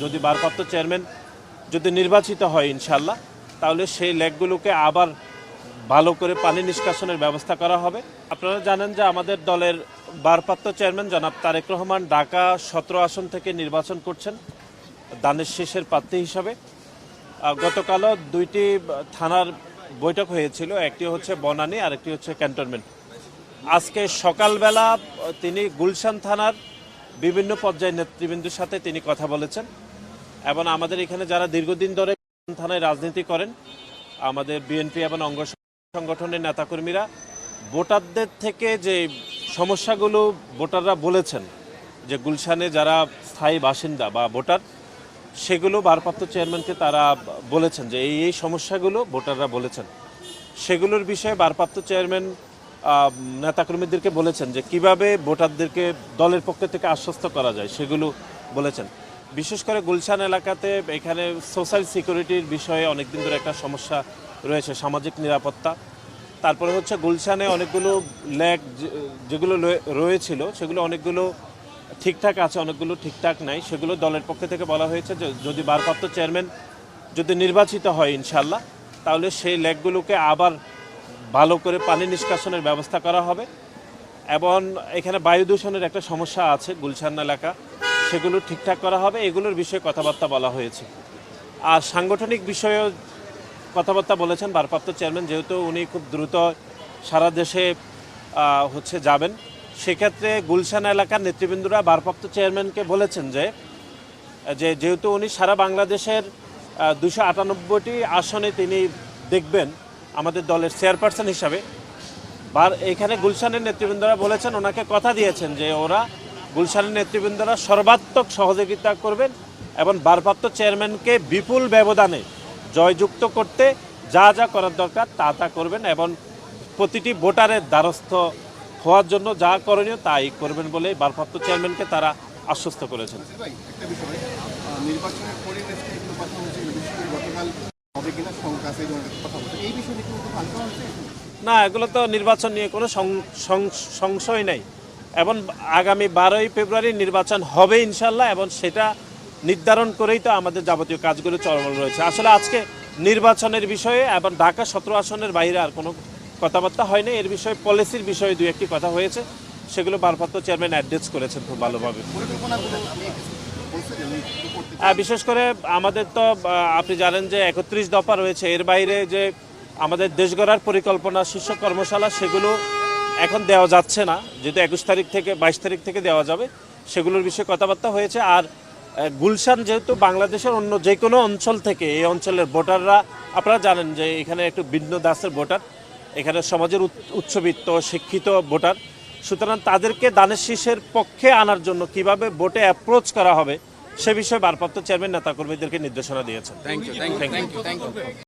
যদি ভারপ্রাপ্ত চেয়ারম্যান যদি নির্বাচিত হয় ইনশাল্লাহ, তাহলে সেই লেকগুলোকে আবার ভালো করে পানি নিষ্কাশনের ব্যবস্থা করা হবে। আপনারা জানেন যে আমাদের দলের ভারপ্রাপ্ত চেয়ারম্যান জনাব তারেক রহমান ঢাকা 17 আসন থেকে নির্বাচন করছেন দানের শীষের প্রার্থী হিসাবে। গতকালও দুইটি থানার বৈঠক হয়েছিল, একটি হচ্ছে বনানী আর একটি হচ্ছে ক্যান্টনমেন্ট। আজকে সকালবেলা তিনি গুলশান থানার বিভিন্ন পর্যায়ের নেতৃবৃন্দের সাথে তিনি কথা বলেছেন এবং আমাদের এখানে যারা দীর্ঘদিন ধরে থানায় রাজনীতি করেন, আমাদের বিএনপি এবং অঙ্গ সংগঠনের নেতাকর্মীরা ভোটারদের থেকে যে সমস্যাগুলো ভোটাররা বলেছেন, যে গুলশানে যারা স্থায়ী বাসিন্দা বা ভোটার, সেগুলো ভারপ্রাপ্ত চেয়ারম্যানকে তারা বলেছেন যে এই সমস্যাগুলো ভোটাররা বলেছেন। সেগুলোর বিষয়ে ভারপ্রাপ্ত চেয়ারম্যান নেতাকর্মীদেরকে বলেছেন যে কিভাবে ভোটারদেরকে দলের পক্ষ থেকে আশ্বস্ত করা যায়, সেগুলো বলেছেন। বিশেষ করে গুলশান এলাকাতে এখানে সোশ্যাল সিকিউরিটির বিষয়ে অনেকদিন ধরে একটা সমস্যা রয়েছে, সামাজিক নিরাপত্তা। তারপরে হচ্ছে গুলশানে অনেকগুলো লেক যেগুলো রয়েছিল সেগুলো অনেকগুলো ঠিকঠাক আছে, অনেকগুলো ঠিকঠাক নাই। সেগুলো দলের পক্ষ থেকে বলা হয়েছে যে যদি ভারপ্রাপ্ত চেয়ারম্যান যদি নির্বাচিত হয় ইনশাল্লাহ, তাহলে সেই লেকগুলোকে আবার ভালো করে পানি নিষ্কাশনের ব্যবস্থা করা হবে। এবং এখানে বায়ু দূষণের একটা সমস্যা আছে গুলশান এলাকা, সেগুলো ঠিকঠাক করা হবে। এগুলোর বিষয়ে কথাবার্তা বলা হয়েছে। আর সাংগঠনিক বিষয়েও কথাবার্তা বলেছেন ভারপ্রাপ্ত চেয়ারম্যান, যেহেতু উনি খুব দ্রুত সারা দেশে যাবেন। সেক্ষেত্রে গুলশান এলাকার নেতৃবৃন্দরা ভারপ্রাপ্ত চেয়ারম্যানকে বলেছেন যে যেহেতু উনি সারা বাংলাদেশের 298টি আসনে তিনি দেখবেন আমাদের দলের চেয়ারপারসন হিসাবে। এখানে গুলশানের নেতৃবৃন্দরা বলেছেন, ওনাকে কথা দিয়েছেন যে ওরা গুলশানের নেতৃবৃন্দরা সর্বাত্মক সহযোগিতা করবেন এবং ভারপ্রাপ্ত চেয়ারম্যানকে বিপুল ব্যবধানে জয়যুক্ত করতে যা যা করার দরকার তা করবেন এবং প্রতিটি ভোটারের দ্বারস্থ হওয়ার জন্য যা করণীয় তাই করবেন বলে ভারপ্রাপ্ত চেয়ারম্যানকে তারা আশ্বস্ত করেছেন। না, এগুলো তো নির্বাচন নিয়ে কোনো সংশয় নেই এবং আগামী 12ই ফেব্রুয়ারি নির্বাচন হবে ইনশাল্লাহ, এবং সেটা নির্ধারণ করেই তো আমাদের যাবতীয় কাজগুলো চলমান রয়েছে। আসলে আজকে নির্বাচনের বিষয়ে এবং ঢাকা 17 আসনের বাইরে আর কোনো কথাবার্তা হয়নি। এর বিষয়ে পলিসির বিষয়ে দুই একটি কথা হয়েছে, সেগুলো ভারপ্রাপ্ত চেয়ারম্যান অ্যাড্রেস করেছেন খুব ভালোভাবে। বিশেষ করে আমাদের তো আপনি জানেন যে 31 দফা রয়েছে, এর বাইরে যে আমাদের দেশ গড়ার পরিকল্পনা শীর্ষ কর্মশালা, সেগুলো এখন দেওয়া যাচ্ছে না, যেহেতু 21 তারিখ থেকে 22 তারিখ থেকে দেওয়া যাবে। সেগুলোর বিষয়ে কথাবার্তা হয়েছে। আর গুলশান যেহেতু বাংলাদেশের অন্য যে কোনো অঞ্চল থেকে এই অঞ্চলের ভোটাররা, আপনারা জানেন যে এখানে একটু ভিন্ন দাসের ভোটার, এখানে সমাজের উচ্চবিত্ত শিক্ষিত ভোটার, সুতরাং তাদেরকে দানের শীষের পক্ষে আনার জন্য কিভাবে ভোটে অ্যাপ্রোচ করা হবে সে বিষয়ে ভারপ্রাপ্ত চেয়ারম্যান নেতাকর্মীদেরকে নির্দেশনা দিয়েছেন। Thank you.